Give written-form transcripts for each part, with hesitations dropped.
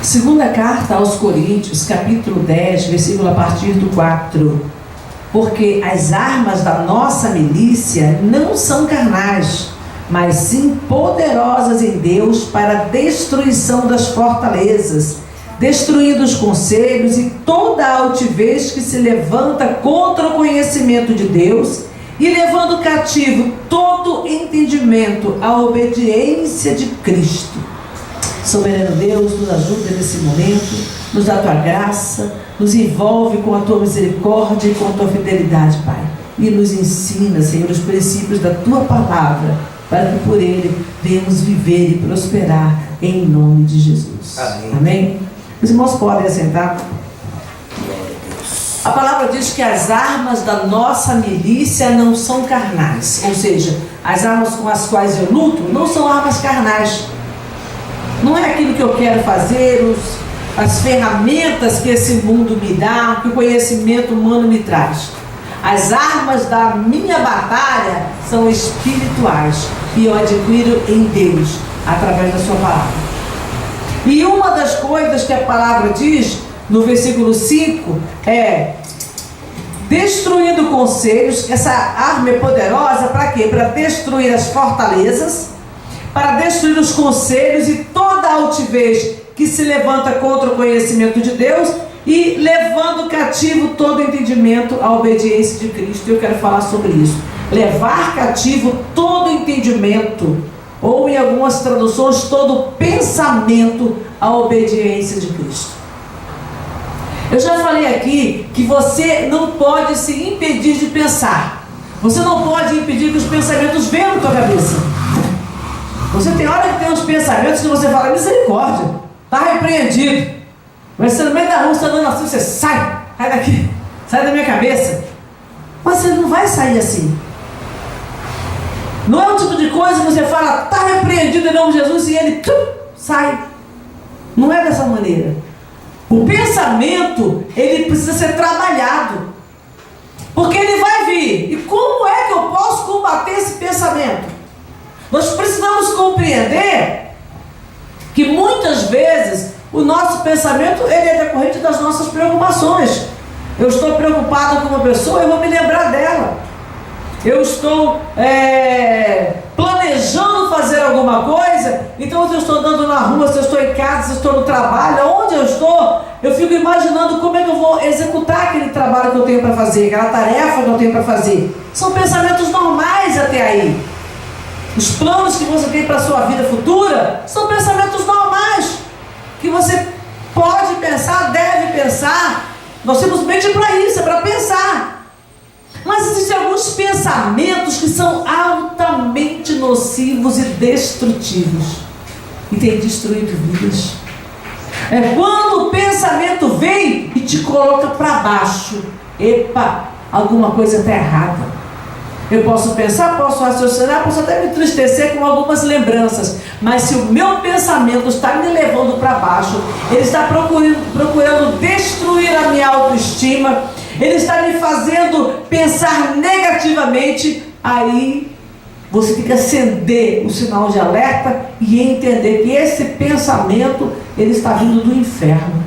Segunda carta aos Coríntios, capítulo 10, versículo a partir do 4. Porque as armas da nossa milícia não são carnais, mas sim poderosas em Deus para a destruição das fortalezas, destruindo os conselhos e toda a altivez que se levanta contra o conhecimento de Deus, e levando cativo todo entendimento à obediência de Cristo. Soberano Deus, nos ajuda nesse momento, nos dá a tua graça, nos envolve com a tua misericórdia e com a tua fidelidade, Pai. E nos ensina, Senhor, os princípios da tua palavra, para que por ele venhamos viver e prosperar em nome de Jesus. Amém. Amém? Os irmãos podem assentar. A palavra diz que as armas da nossa milícia não são carnais, ou seja, as armas com as quais eu luto não são armas carnais. Não é aquilo que eu quero fazer, as ferramentas que esse mundo me dá, que o conhecimento humano me traz. As armas da minha batalha são espirituais e eu adquiro em Deus, através da sua palavra. E uma das coisas que a palavra diz, no versículo 5, é: destruindo conselhos. Essa arma é poderosa para quê? Para destruir as fortalezas, para destruir os conselhos e toda a altivez que se levanta contra o conhecimento de Deus, e levando cativo todo entendimento à obediência de Cristo. Eu quero falar sobre isso. Levar cativo todo entendimento, ou em algumas traduções, todo pensamento à obediência de Cristo. Eu já falei aqui que você não pode se impedir de pensar. Você não pode impedir que os pensamentos venham na tua cabeça. Você tem hora que tem uns pensamentos que você fala: misericórdia, está repreendido. Mas você no meio da rua está andando assim, você sai daqui, sai da minha cabeça. Mas você não vai sair assim. Não é o tipo de coisa que você fala: está repreendido em nome de Jesus, e ele sai. Não é dessa maneira. O pensamento, ele precisa ser trabalhado, porque ele vai vir. E como é que eu posso combater esse pensamento? Nós precisamos compreender que muitas vezes o nosso pensamento, ele é decorrente das nossas preocupações. Eu estou preocupado com uma pessoa, eu vou me lembrar dela. Eu estou planejando fazer alguma coisa, então se eu estou andando na rua, se eu estou em casa, se eu estou no trabalho, onde eu estou, eu fico imaginando como é que eu vou executar aquele trabalho que eu tenho para fazer, aquela tarefa que eu tenho para fazer. São pensamentos normais até aí. Os planos que você tem para a sua vida futura são pensamentos normais, que você pode pensar, deve pensar. Nós temos mente para isso, é para pensar. Mas existem alguns pensamentos que são altamente nocivos e destrutivos, e tem destruído vidas. É quando o pensamento vem e te coloca para baixo. Epa, alguma coisa está errada. Eu posso pensar, posso raciocinar, posso até me entristecer com algumas lembranças, mas se o meu pensamento está me levando para baixo, ele está procurando destruir a minha autoestima, ele está me fazendo pensar negativamente, aí você tem que acender o sinal de alerta e entender que esse pensamento, ele está vindo do inferno.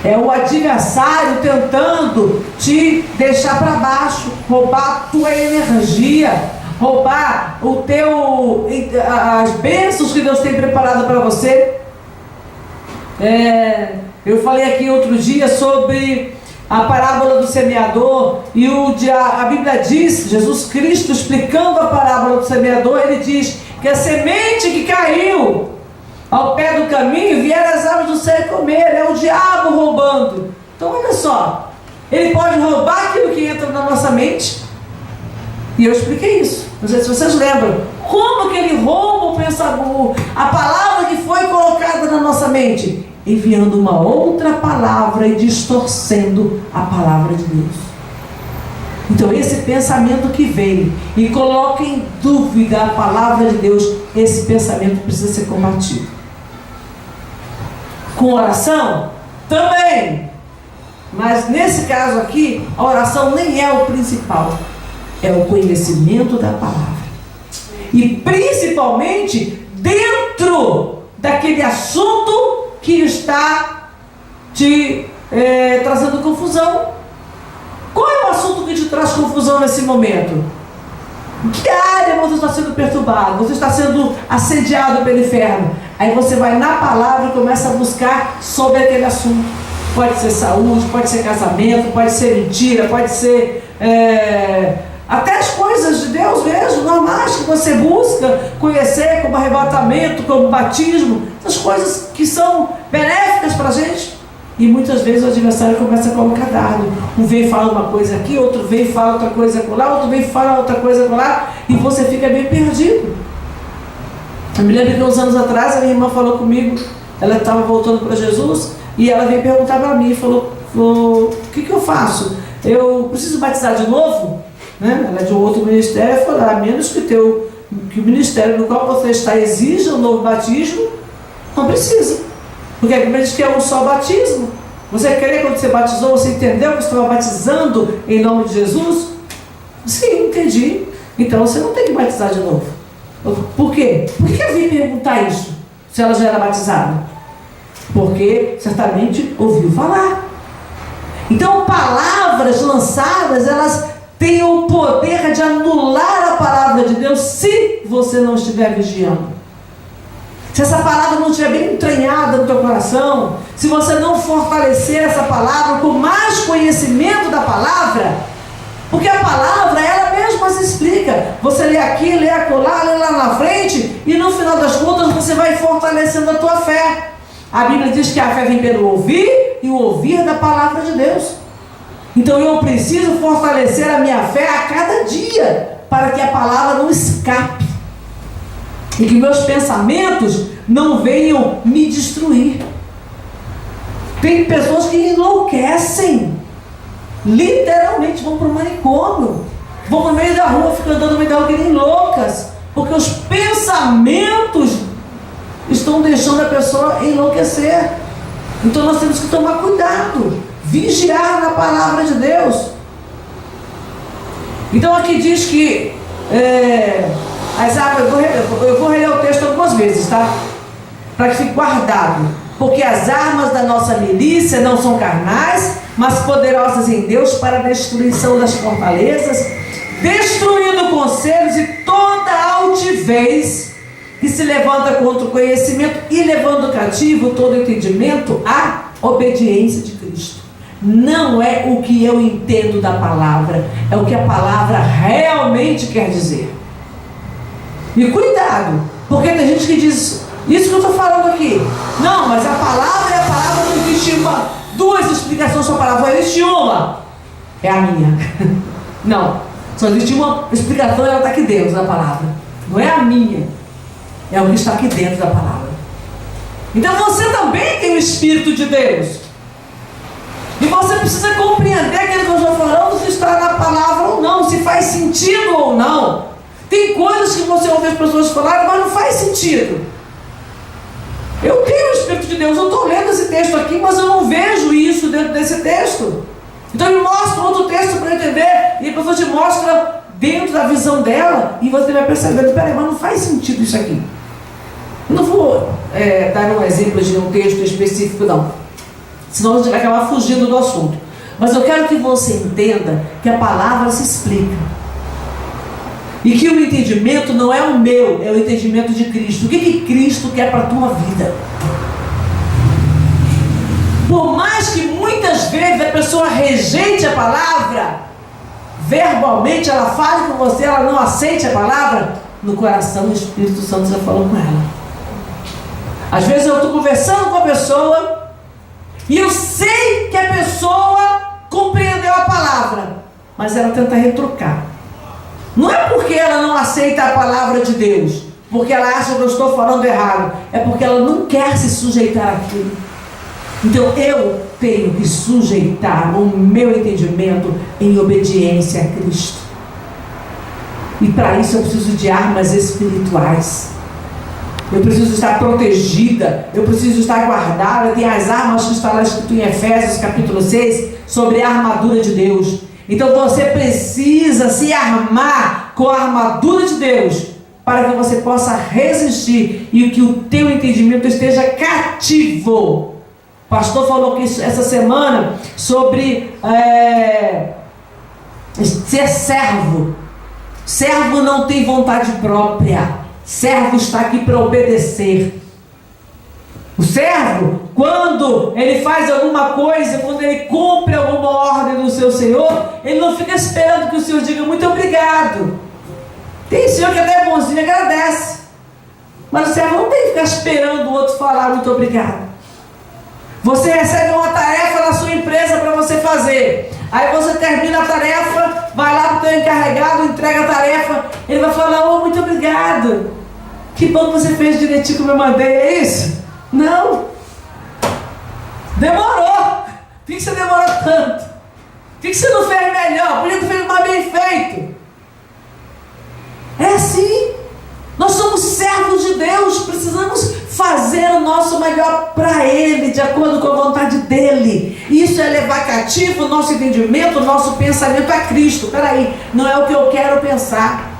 É o adversário tentando te deixar para baixo, roubar a tua energia, roubar as bênçãos que Deus tem preparado para você. Eu falei aqui outro dia sobre a parábola do semeador, e a Bíblia diz, Jesus Cristo explicando a parábola do semeador, ele diz que a semente que caiu ao pé do caminho, vieram as aves do céu e comer. É o diabo roubando. Então olha só, ele pode roubar aquilo que entra na nossa mente, e eu expliquei isso, não sei se vocês lembram, como que ele rouba o pensamento, a palavra que foi colocada na nossa mente, enviando uma outra palavra e distorcendo a palavra de Deus. Então esse pensamento que vem e coloca em dúvida a palavra de Deus, esse pensamento precisa ser combatido. Com oração? Também. Mas nesse caso aqui, a oração nem é o principal, é o conhecimento da palavra. E principalmente dentro daquele assunto que está te trazendo confusão? Qual é o assunto que te traz confusão nesse momento? Que área você está sendo perturbado? Você está sendo assediado pelo inferno? Aí você vai na palavra e começa a buscar sobre aquele assunto. Pode ser saúde, pode ser casamento, pode ser mentira, pode ser até as coisas de Deus mesmo, normais, que você busca conhecer, como arrebatamento, como batismo, essas coisas que são benéficas para a gente. E muitas vezes o adversário começa a colocar dardo. Um vem e fala uma coisa aqui, outro vem e fala outra coisa acolá, outro vem e fala outra coisa acolá, e você fica bem perdido. Eu me lembro que uns anos atrás a minha irmã falou comigo, ela estava voltando para Jesus, e ela veio perguntar para mim, falou, o que eu faço? Eu preciso batizar de novo? Né? Ela é de um outro ministério. Eu falei, a menos que o ministério no qual você está exija um novo batismo, não precisa. Porque a Bíblia diz que é um só batismo. Você queria, quando você batizou, você entendeu que você estava batizando em nome de Jesus? Sim, entendi. Então você não tem que batizar de novo. Por quê? Por que eu vim perguntar isso, se ela já era batizada? Porque certamente ouviu falar. Então palavras lançadas, elas têm o poder de anular a palavra de Deus se você não estiver vigiando. Se essa palavra não estiver bem entranhada no teu coração, se você não fortalecer essa palavra com mais conhecimento da palavra, porque a palavra, ela mesma se explica. Você lê aqui, lê acolá, lê lá na frente, e no final das contas você vai fortalecendo a tua fé. A Bíblia diz que a fé vem pelo ouvir, e o ouvir da palavra de Deus. Então eu preciso fortalecer a minha fé a cada dia, para que a palavra não escape, e que meus pensamentos não venham me destruir. Tem pessoas que enlouquecem, literalmente vão para o manicômio, vão para o meio da rua, ficam andando no meio da rua que nem loucas, porque os pensamentos estão deixando a pessoa enlouquecer. Então nós temos que tomar cuidado, vigiar na palavra de Deus. Então aqui diz que as armas, eu vou reler o texto algumas vezes, tá? Para que fique guardado. Porque as armas da nossa milícia não são carnais, mas poderosas em Deus para a destruição das fortalezas, destruindo conselhos e toda altivez que se levanta contra o conhecimento e levando cativo todo entendimento à obediência de Cristo. Não é o que eu entendo da palavra, é o que a palavra realmente quer dizer. E cuidado, porque tem gente que diz, isso que eu estou falando aqui, não, mas a palavra é a palavra, não existe duas explicações para a palavra, só existe uma, é a minha. Não, só existe uma explicação e ela está aqui dentro da palavra, não é a minha, é o que está aqui dentro da palavra. Então você também tem o Espírito de Deus, e você precisa compreender aquilo que eu estou falando, se está na palavra ou não, se faz sentido ou não. Tem coisas que você ouve as pessoas falarem, mas não faz sentido. Eu tenho o Espírito de Deus, eu estou lendo esse texto aqui, mas eu não vejo isso dentro desse texto. Então me mostra outro texto para eu entender, e a pessoa te mostra dentro da visão dela, e você vai percebendo, peraí, mas não faz sentido isso aqui. Eu não vou dar um exemplo de um texto específico, não. Senão a gente vai acabar fugindo do assunto. Mas eu quero que você entenda que a palavra se explica. E que o entendimento não é o meu, é o entendimento de Cristo. O que Cristo quer para a tua vida? Por mais que muitas vezes a pessoa rejeite a palavra, verbalmente ela fale com você, ela não aceite a palavra, no coração o Espírito Santo já falou com ela. Às vezes eu estou conversando com a pessoa, e eu sei que a pessoa compreendeu a palavra, mas ela tenta retrucar. Não é porque ela não aceita a palavra de Deus, porque ela acha que eu estou falando errado, é porque ela não quer se sujeitar àquilo. Então eu tenho que sujeitar o meu entendimento em obediência a Cristo. E para isso eu preciso de armas espirituais. Eu preciso estar protegida, eu preciso estar guardada. Tem as armas que está lá escrito em Efésios capítulo 6, sobre a armadura de Deus. Então você precisa se armar com a armadura de Deus, para que você possa resistir e que o teu entendimento esteja cativo. O pastor falou que essa semana sobre ser servo. Servo não tem vontade própria. Servo está aqui para obedecer. O servo, quando ele faz alguma coisa, quando ele cumpre alguma ordem do seu Senhor, ele não fica esperando que o Senhor diga muito obrigado. Tem senhor que até é bonzinho e agradece, mas o servo não tem que ficar esperando o outro falar muito obrigado. Você recebe uma tarefa na sua empresa para você fazer, aí você termina a tarefa, vai lá para o teu encarregado, entrega a tarefa, ele vai falar: oh, muito obrigado, que bom que você fez direitinho como eu mandei, é isso? Não, demorou. Por que você demorou tanto? Por que você não fez melhor? Podia ter feito mais bem feito. É assim. Nós somos servos de Deus, precisamos fazer o nosso melhor para Ele, de acordo com a vontade dEle. Isso é levar cativo o nosso entendimento, o nosso pensamento a Cristo. Peraí, não é o que eu quero pensar,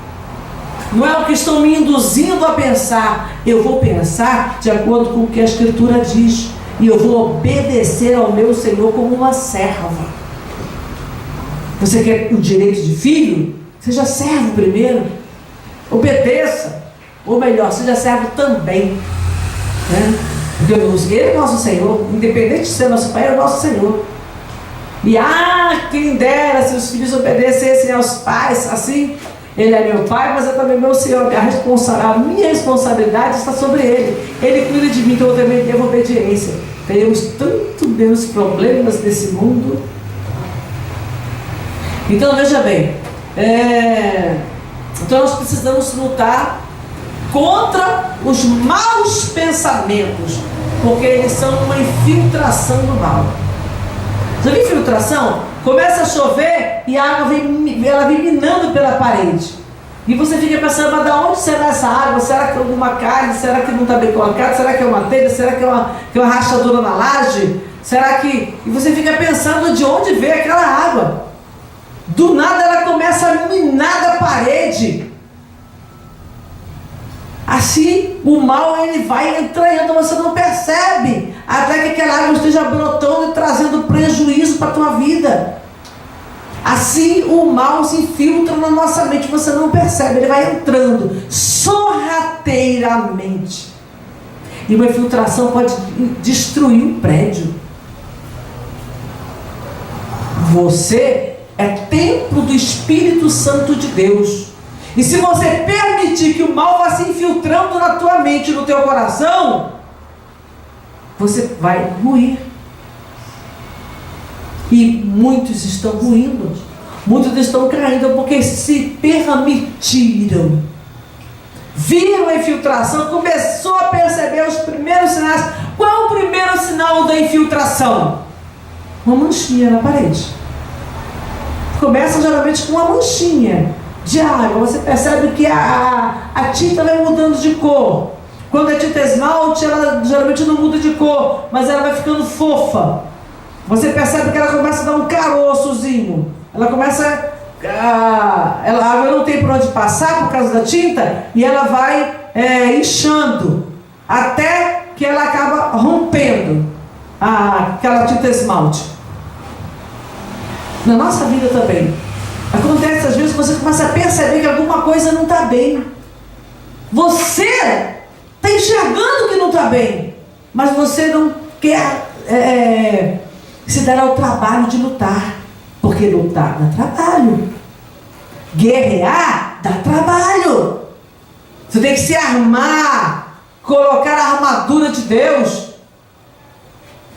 não é o que estão me induzindo a pensar. Eu vou pensar de acordo com o que a Escritura diz, e eu vou obedecer ao meu Senhor como uma serva. Você quer o direito de filho? Seja servo primeiro, obedeça, ou melhor, seja servo também, né? Porque Ele é nosso Senhor, independente de ser nosso Pai, é o nosso Senhor. E quem dera se os filhos obedecessem aos pais assim. Ele é meu pai, mas é também meu Senhor. A minha responsabilidade está sobre Ele. Ele cuida de mim, então eu também devo obediência. Teremos tanto menos problemas nesse mundo. Então veja bem, então nós precisamos lutar contra os maus pensamentos, porque eles são uma infiltração do mal. Já viu infiltração? Começa a chover e a água vem minando pela parede. E você fica pensando: mas de onde será essa água? Será que é alguma carne? Será que não está bem colocado? Será que é uma telha? Será que é uma rachadura na laje? Será que... E você fica pensando de onde veio aquela água. Do nada ela começa a minar a parede. Assim, o mal ele vai entrando, você não percebe, até que aquela água esteja brotando e trazendo prejuízo para a tua vida. Assim, o mal se infiltra na nossa mente, você não percebe, ele vai entrando sorrateiramente. E uma infiltração pode destruir um prédio. Você é templo do Espírito Santo de Deus. E se você permitir que o mal vá se infiltrando na tua mente, no teu coração, você vai ruir. E muitos estão ruindo, muitos estão caindo, porque se permitiram. Viram a infiltração, começou a perceber os primeiros sinais. Qual é o primeiro sinal da infiltração? Uma manchinha na parede. Começa geralmente com uma manchinha de água. Você percebe que a tinta vai mudando de cor. Quando a tinta esmalte, ela geralmente não muda de cor, mas ela vai ficando fofa. Você percebe que ela começa a dar um caroçozinho. Ela começa a água não tem por onde passar por causa da tinta, e ela vai inchando até que ela acaba rompendo aquela tinta esmalte. Na nossa vida também acontece às vezes que você começa a perceber que alguma coisa não está bem. Você está enxergando que não está bem, mas você não quer se dar ao trabalho de lutar, porque lutar dá trabalho, guerrear dá trabalho. Você tem que se armar, colocar a armadura de Deus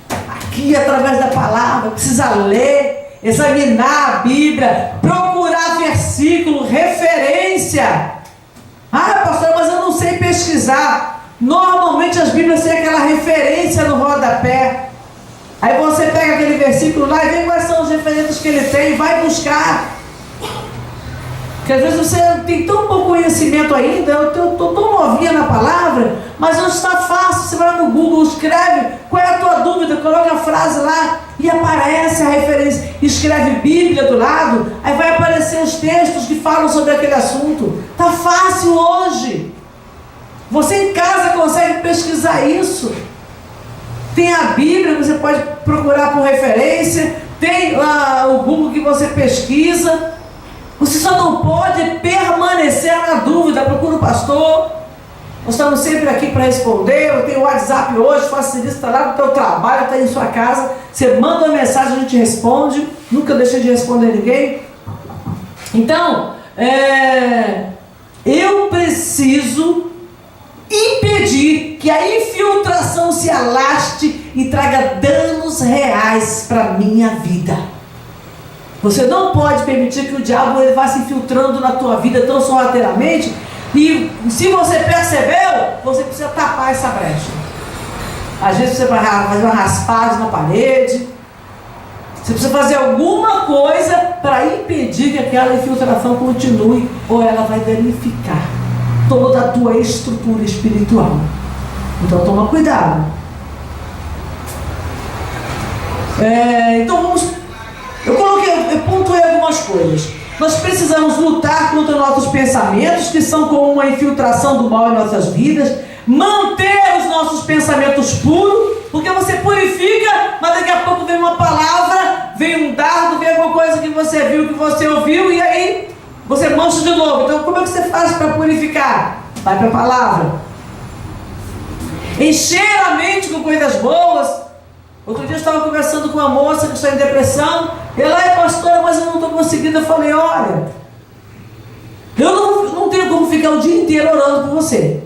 aqui através da palavra. Precisa ler, examinar a Bíblia, procurar versículo, referência. Pastor, mas eu não sei pesquisar. Normalmente as Bíblias têm aquela referência no rodapé. Aí você pega aquele versículo lá e vê quais são os referentes que ele tem e vai buscar. Porque às vezes você tem tão pouco conhecimento ainda, eu estou tão novinha na palavra, mas não está fácil. Você vai no Google, escreve qual é a tua dúvida, coloca a frase lá e aparece a referência. Escreve Bíblia do lado, aí vai aparecer os textos que falam sobre aquele assunto. Tá fácil hoje. Você em casa consegue pesquisar isso. Tem a Bíblia, você pode procurar por referência. Tem lá o Google que você pesquisa. Você só não pode permanecer na dúvida. Procura o pastor. Nós estamos sempre aqui para responder. Eu tenho o WhatsApp hoje, facilita, está lá no teu trabalho, está em sua casa. Você manda uma mensagem, a gente responde. Nunca deixei de responder ninguém. Então, eu preciso impedir que a infiltração se alaste e traga danos reais para a minha vida. Você não pode permitir que o diabo ele vá se infiltrando na tua vida tão sorrateiramente. E se você percebeu, você precisa tapar essa brecha. Às vezes você vai fazer uma raspagem na parede. Você precisa fazer alguma coisa para impedir que aquela infiltração continue, ou ela vai danificar toda a tua estrutura espiritual. Então toma cuidado. Então eu pontuei algumas coisas. Nós precisamos lutar contra nossos pensamentos, que são como uma infiltração do mal em nossas vidas. Manter os nossos pensamentos puros, porque você purifica, mas daqui a pouco vem uma palavra, vem um dardo, vem alguma coisa que você viu, que você ouviu, e aí você mancha de novo. Então como é que você faz para purificar? Vai para a palavra. Encher a mente com coisas boas. Outro dia eu estava conversando com uma moça que está em depressão. Ela é pastora, mas eu não estou conseguindo. Eu falei, olha, eu não tenho como ficar o dia inteiro orando por você.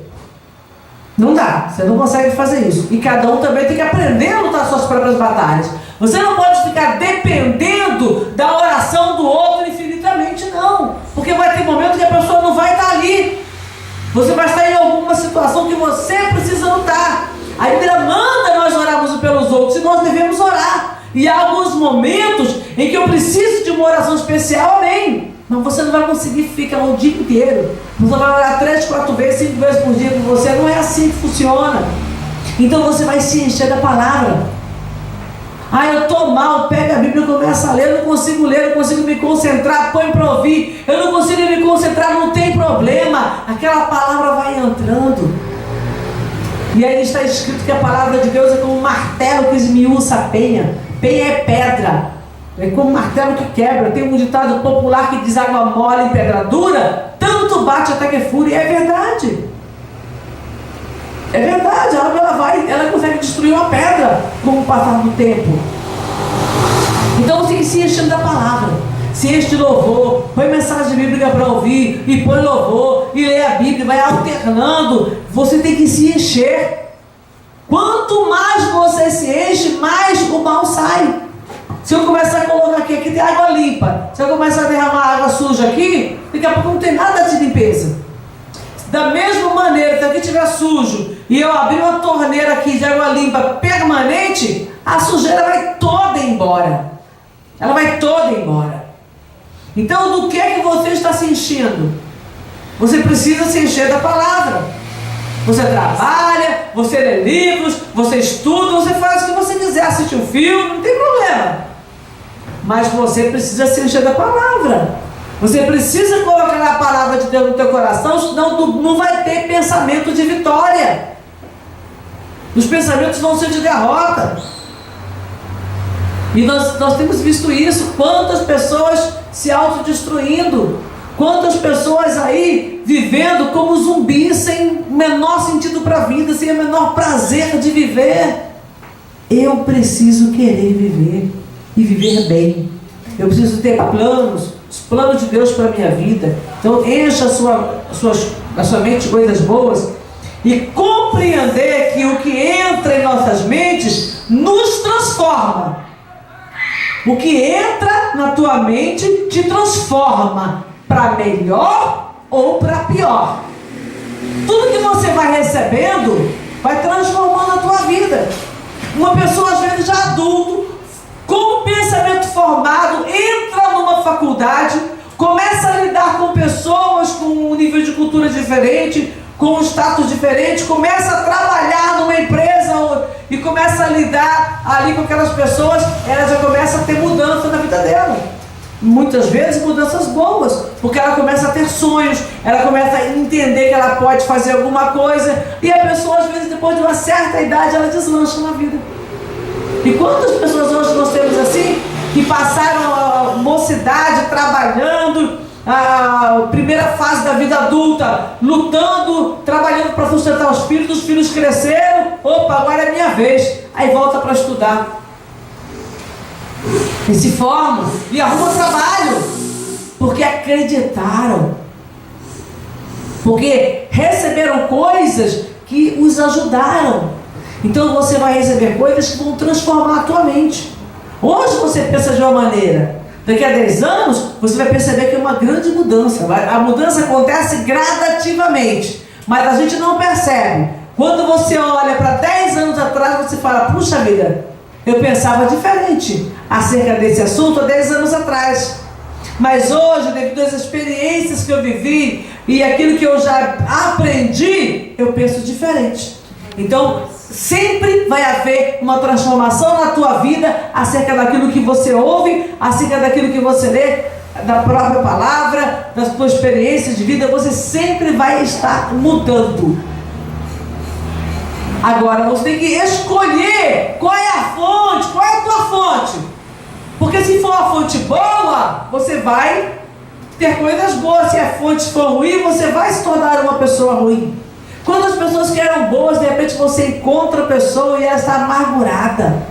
Não dá, você não consegue fazer isso. E cada um também tem que aprender a lutar suas próprias batalhas. Você não pode ficar dependendo da oração do outro infinitamente, não. Porque vai ter momento que a pessoa não vai estar ali. Você vai estar em alguma situação que você precisa lutar. A Bíblia manda nós orarmos pelos outros e nós devemos orar. E há alguns momentos em que eu preciso de uma oração especial, amém. Mas você não vai conseguir ficar o dia inteiro. Você vai orar 3, 4 vezes, 5 vezes por dia por você. Não é assim que funciona. Então você vai se encher da palavra. Eu estou mal, pega a Bíblia e começa a ler. Eu não consigo ler, eu não consigo me concentrar. Põe para ouvir. Eu não consigo me concentrar, não tem problema. Aquela palavra vai entrando. E aí está escrito que a palavra de Deus é como um martelo que esmiuça a penha. Penha é pedra. É como um martelo que quebra. Tem um ditado popular que diz: água mole em pedra dura, tanto bate até que fura. E é verdade. É verdade. A água ela consegue destruir uma pedra com o passar do tempo. Então você tem que se enchendo da palavra. Se enche de louvor, põe mensagem bíblica para ouvir, e põe louvor, e lê a Bíblia, vai alternando. Você tem que se encher. Quanto mais você se enche, mais o mal sai. Se eu começar a colocar aqui tem água limpa. Se eu começar a derramar água suja aqui, daqui a pouco não tem nada de limpeza. Da mesma maneira, se aqui estiver sujo, e eu abrir uma torneira aqui de água limpa permanente, a sujeira vai toda embora. Ela vai toda embora. Então, do que é que você está se enchendo? Você precisa se encher da palavra. Você trabalha, você lê livros, você estuda, você faz o que você quiser, assiste um filme, não tem problema. Mas você precisa se encher da palavra. Você precisa colocar a palavra de Deus no teu coração, senão não vai ter pensamento de vitória. Os pensamentos vão ser de derrota. E nós temos visto isso. Quantas pessoas se autodestruindo, quantas pessoas aí vivendo como zumbis, sem o menor sentido para a vida, sem o menor prazer de viver. Eu preciso querer viver e viver bem. Eu preciso ter planos, os planos de Deus para a minha vida. Então encha a sua mente de coisas boas e compreender que o que entra em nossas mentes nos transforma. O que entra na tua mente te transforma para melhor ou para pior. Tudo que você vai recebendo vai transformando a tua vida. Uma pessoa, às vezes, já adulto, com um pensamento formado, entra numa faculdade, começa a lidar com pessoas com um nível de cultura diferente, com um status diferente, começa a trabalhar numa empresa e começa a lidar ali com aquelas pessoas, ela já começa a ter mudança na vida dela. muitas vezes mudanças boas, porque ela começa a ter sonhos, ela começa a entender que ela pode fazer alguma coisa, e a pessoa às vezes depois de uma certa idade ela deslancha na vida. E quantas pessoas hoje nós temos assim, que passaram a mocidade trabalhando, a primeira fase da vida adulta, lutando, trabalhando para sustentar os filhos cresceram, opa, agora é minha vez, aí volta para estudar. E se formam e arrumam trabalho, porque acreditaram, porque receberam coisas que os ajudaram. Então você vai receber coisas que vão transformar a tua mente. Hoje você pensa de uma maneira, daqui a 10 anos você vai perceber que é uma grande mudança. A mudança acontece gradativamente, mas a gente não percebe. Quando você olha para 10 anos atrás, você fala, puxa vida, eu pensava diferente acerca desse assunto há 10 anos atrás. Mas hoje, devido às experiências que eu vivi e aquilo que eu já aprendi, eu penso diferente. Então, sempre vai haver uma transformação na tua vida acerca daquilo que você ouve, acerca daquilo que você lê, da própria palavra, das tuas experiências de vida. Você sempre vai estar mudando. Agora você tem que escolher qual é a fonte, qual é a tua fonte. Porque se for uma fonte boa, você vai ter coisas boas. Se a fonte for ruim, você vai se tornar uma pessoa ruim. Quando as pessoas que eram boas, de repente você encontra a pessoa e ela está amargurada.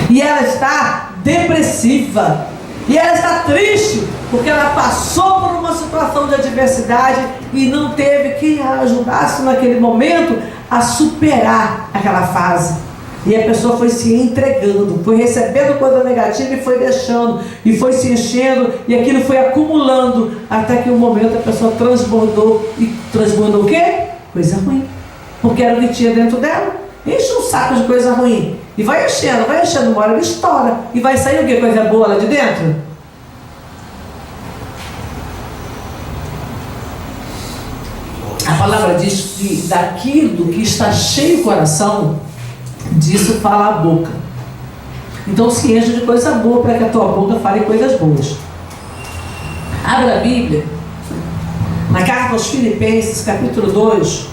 E ela está depressiva. E ela está triste, porque ela passou por uma situação de adversidade e não teve quem a ajudasse naquele momento a superar aquela fase. E a pessoa foi se entregando, foi recebendo coisa negativa e foi deixando, e foi se enchendo, e aquilo foi acumulando, até que um momento a pessoa transbordou. E transbordou o quê? Coisa ruim. Porque era o que tinha dentro dela. Enche um saco de coisa ruim. E vai enchendo, uma hora ele estoura. E vai sair o quê? Coisa boa lá de dentro? A palavra diz que daquilo que está cheio o coração, disso fala a boca. Então se enche de coisa boa para que a tua boca fale coisas boas. Abra a Bíblia na carta aos Filipenses, capítulo 2.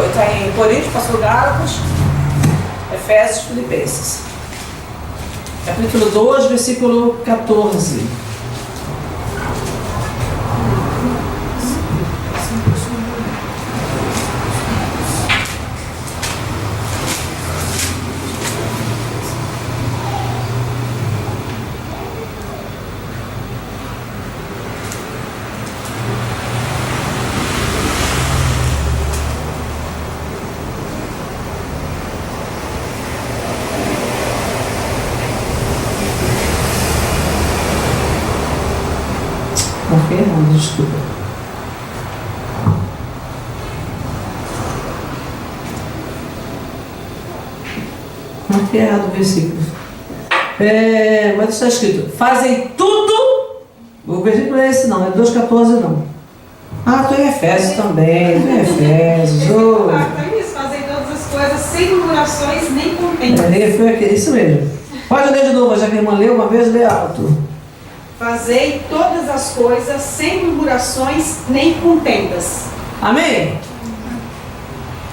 Está em Coríntios, passou Gálatas, Efésios, Filipenses. Capítulo 2, versículo 14. Desculpa. Não tem errado o versículo. Mas está escrito: fazem tudo. O versículo é esse, não, é 2,14 não. Ah, estou em Efésios também. Estou em Efésios. Fazem todas as coisas sem murmurações nem contendas. Foi aquele, isso mesmo. Pode ler de novo, já que a irmã leu uma vez, lê alto. Fazei todas as coisas sem murmurações nem contendas. Amém?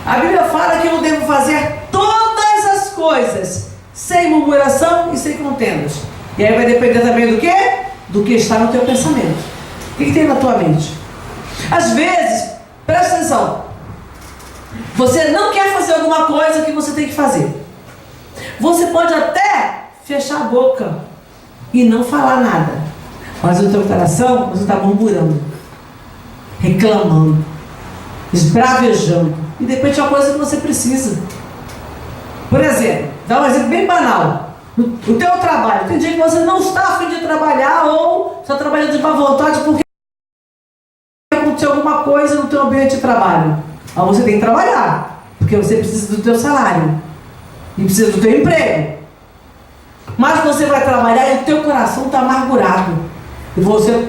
A Bíblia fala que eu devo fazer todas as coisas sem murmuração e sem contendas. E aí vai depender também do quê? Do que está no teu pensamento. O que tem na tua mente? Às vezes, presta atenção, você não quer fazer alguma coisa que você tem que fazer. Você pode até fechar a boca e não falar nada. Mas no teu coração, você está murmurando, reclamando, esbravejando. E de repente é uma coisa que você precisa. Por exemplo, dá um exemplo bem banal. O teu trabalho, tem dia que você não está a fim de trabalhar ou está trabalhando de má vontade porque aconteceu alguma coisa no teu ambiente de trabalho. Aí você tem que trabalhar, porque você precisa do teu salário e precisa do teu emprego. Mas você vai trabalhar e o teu coração está amargurado. E você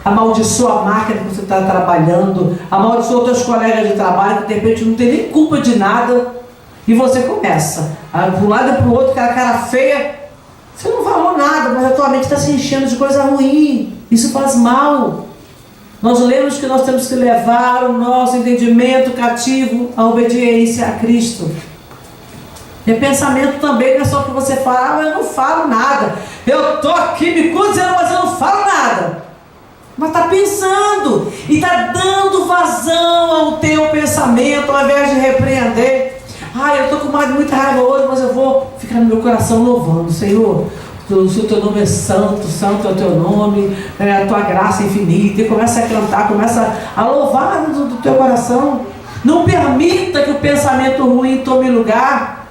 amaldiçoa a máquina que você está trabalhando, amaldiçoa os teus colegas de trabalho que de repente não tem nem culpa de nada, e você começa para um lado e para o outro, aquela cara feia. Você não falou nada, mas a tua mente está se enchendo de coisa ruim. Isso faz mal. Nós lemos que nós temos que levar o nosso entendimento cativo à obediência a Cristo. E pensamento também não é só que você fala, eu não falo nada. Eu estou aqui me dizendo, mas eu não falo nada. Mas está pensando e está dando vazão ao teu pensamento, ao invés de repreender. Eu estou com muita raiva hoje, mas eu vou ficar no meu coração louvando. Senhor, o teu nome é santo, santo é o teu nome, a tua graça é infinita. E começa a cantar, começa a louvar do teu coração. Não permita que o pensamento ruim tome lugar.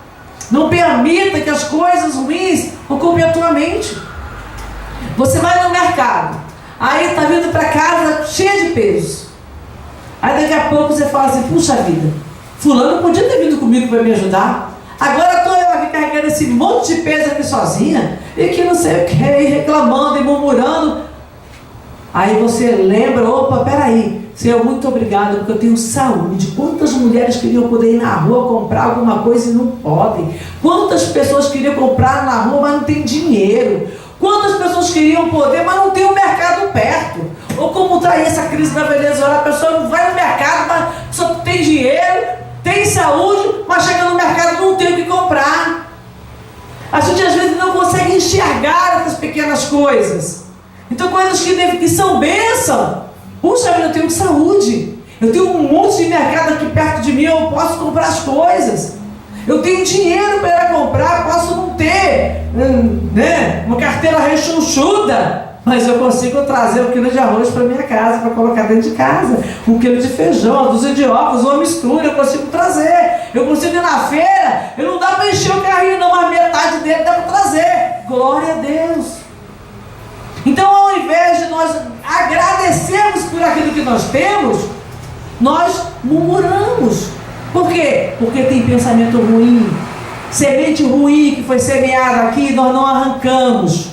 Não permita que as coisas ruins ocupem a tua mente. Você vai no mercado, aí está vindo para casa cheia de peso. Aí daqui a pouco você fala assim, puxa vida, fulano podia ter vindo comigo para me ajudar. Agora estou eu aqui carregando esse monte de peso aqui sozinha, e que não sei o que, reclamando e murmurando. Aí você lembra, opa, peraí, Senhor, muito obrigado, porque eu tenho saúde. Quantas mulheres queriam poder ir na rua comprar alguma coisa e não podem? Quantas pessoas queriam comprar na rua, mas não tem dinheiro? Quantas pessoas queriam poder, mas não tem o mercado perto? Ou como está aí essa crise na Venezuela, a pessoa não vai no mercado, mas só tem dinheiro, tem saúde, mas chega no mercado não tem o que comprar. A gente às vezes não consegue enxergar essas pequenas coisas. Então coisas que são bênção. Puxa, eu tenho saúde, eu tenho um monte de mercado aqui perto de mim, eu posso comprar as coisas. Eu tenho dinheiro para comprar, posso não ter uma carteira rechonchuda, mas eu consigo trazer 1 quilo de arroz para minha casa, para colocar dentro de casa, 1 quilo de feijão, 1 dúzia de ovos, uma mistura, eu consigo trazer. Eu consigo ir na feira, eu não dá para encher o carrinho não, mas metade dele dá para trazer. Glória a Deus. Então, ao invés de nós agradecermos por aquilo que nós temos, nós murmuramos. Por quê? Porque tem pensamento ruim. Semente ruim que foi semeada aqui, nós não arrancamos.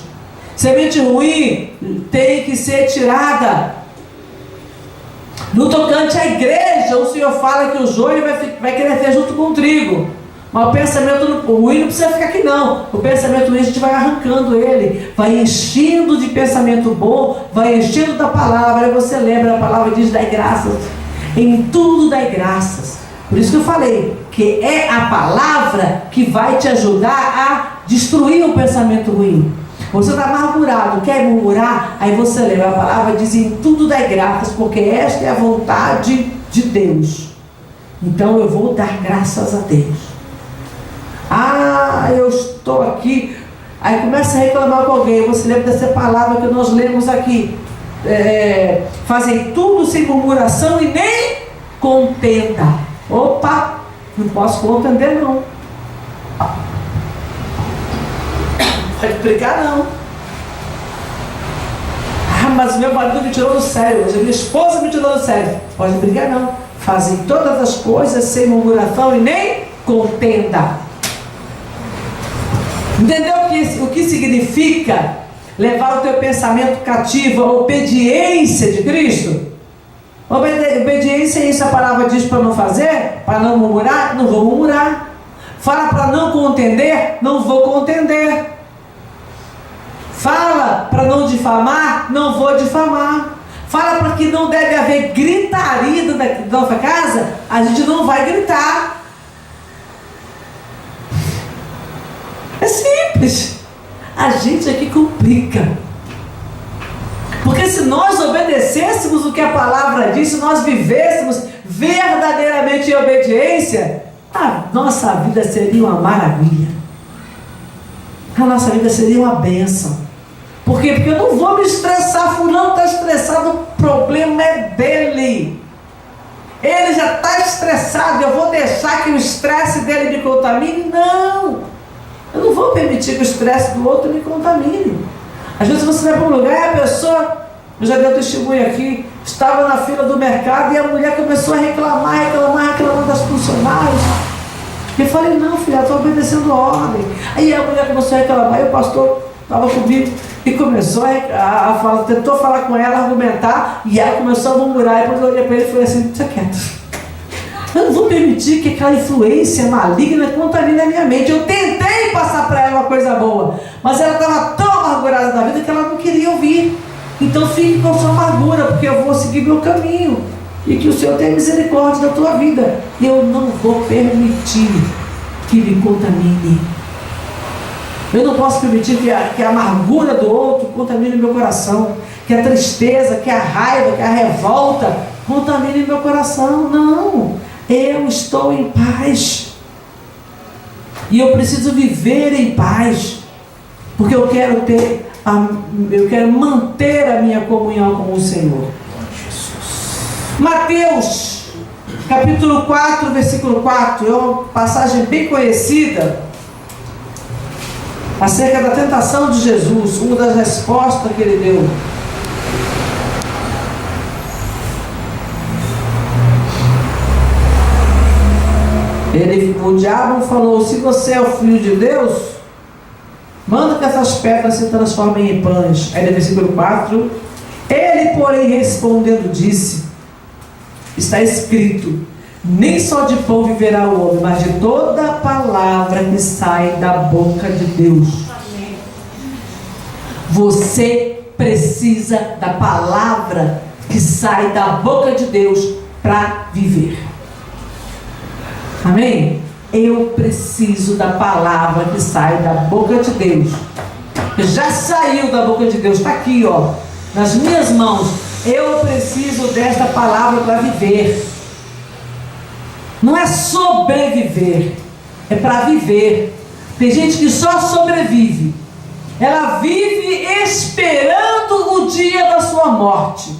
Semente ruim tem que ser tirada. No tocante à igreja, o Senhor fala que o joio vai crescer junto com o trigo. Mas o pensamento ruim não precisa ficar aqui não. O pensamento ruim a gente vai arrancando ele, vai enchendo de pensamento bom, vai enchendo da palavra. Aí você lembra, a palavra diz, dai graças. Em tudo dai graças. Por isso que eu falei, que é a palavra que vai te ajudar a destruir o pensamento ruim. Você está amargurado, quer murmurar? Aí você lembra, a palavra diz, em tudo dai graças, porque esta é a vontade de Deus. Então eu vou dar graças a Deus. Eu estou aqui. Aí começa a reclamar com alguém. Você lembra dessa palavra que nós lemos aqui, fazem tudo sem murmuração e nem contenda. Opa, não posso contender não. Pode brigar não. Mas meu marido me tirou do sério, hoje minha esposa me tirou do sério. Pode brigar não. Fazem todas as coisas sem murmuração e nem contenda. Entendeu o que significa levar o teu pensamento cativo à obediência de Cristo? Obediência é isso, a palavra diz para não fazer, para não murmurar, não vou murmurar. Fala para não contender, não vou contender. Fala para não difamar, não vou difamar. Fala para que não deve haver gritaria dentro da nossa casa, a gente não vai gritar. É simples. A gente aqui complica. Porque se nós obedecêssemos o que a palavra diz, se nós vivêssemos verdadeiramente em obediência, a nossa vida seria uma maravilha. A nossa vida seria uma bênção. Por quê? Porque eu não vou me estressar. Fulano está estressado, o problema é dele. Ele já está estressado, eu vou deixar que o estresse dele me contamine? Não. Eu não vou permitir que o estresse do outro me contamine. Às vezes você vai para um lugar e a pessoa, eu já dei testemunho aqui, estava na fila do mercado e a mulher começou a reclamar das funcionárias. Eu falei, não filha, estou obedecendo a ordem. Aí a mulher começou a reclamar e o pastor estava comigo. E começou a falar, tentou falar com ela, argumentar, e ela começou a murmurar. E depois eu olhei para ele e falei assim: fica quieto. Eu não vou permitir que aquela influência maligna contamine a minha mente. Eu tentei passar para ela uma coisa boa, mas ela estava tão amargurada da vida que ela não queria ouvir. Então fique com sua amargura, porque eu vou seguir meu caminho. E que o Senhor tenha misericórdia da tua vida. Eu não vou permitir que me contamine. Eu não posso permitir que a amargura do outro contamine meu coração, que a tristeza, que a raiva, que a revolta contamine meu coração. Não, eu estou em paz, e eu preciso viver em paz, porque eu quero manter a minha comunhão com o Senhor. Mateus capítulo 4, versículo 4, é uma passagem bem conhecida acerca da tentação de Jesus, uma das respostas que ele deu. O diabo falou: se você é o filho de Deus, manda que essas pedras se transformem em pães. Aí no versículo 4, ele porém respondendo disse: está escrito, nem só de pão viverá o homem, mas de toda a palavra que sai da boca de Deus. Amém. Você precisa da palavra que sai da boca de Deus para viver. Amém? Eu preciso da palavra que sai da boca de Deus. Já saiu da boca de Deus, está aqui, ó, nas minhas mãos. Eu preciso desta palavra para viver. Não é sobreviver, é para viver. Tem gente que só sobrevive. Ela vive esperando o dia da sua morte.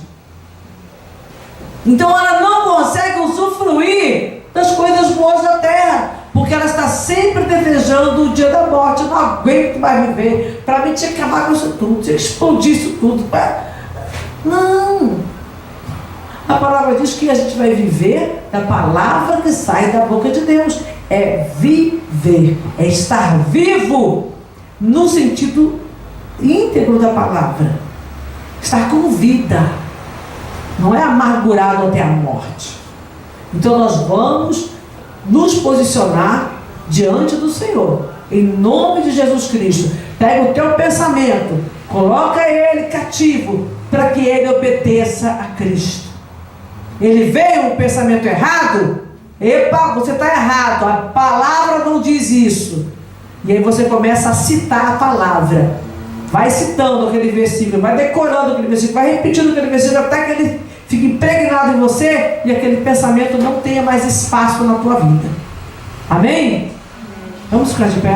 Então ela não consegue usufruir das coisas boas da terra, porque ela está sempre desejando o dia da morte. Eu não aguento mais viver. Para mim tinha que acabar com isso tudo, tinha que explodir isso tudo. Não. A palavra diz que a gente vai viver da palavra que sai da boca de Deus. É viver, é estar vivo no sentido íntegro da palavra. Estar com vida, não é amargurado até a morte. Então nós vamos nos posicionar diante do Senhor, em nome de Jesus Cristo. Pega o teu pensamento, coloca ele cativo, para que ele obedeça a Cristo. Ele veio um pensamento errado, epa, você está errado, a palavra não diz isso. E aí você começa a citar a palavra, vai citando aquele versículo, vai decorando aquele versículo, vai repetindo aquele versículo, até que ele fique impregnado em você e aquele pensamento não tenha mais espaço na tua vida. Amém? Vamos ficar de pé.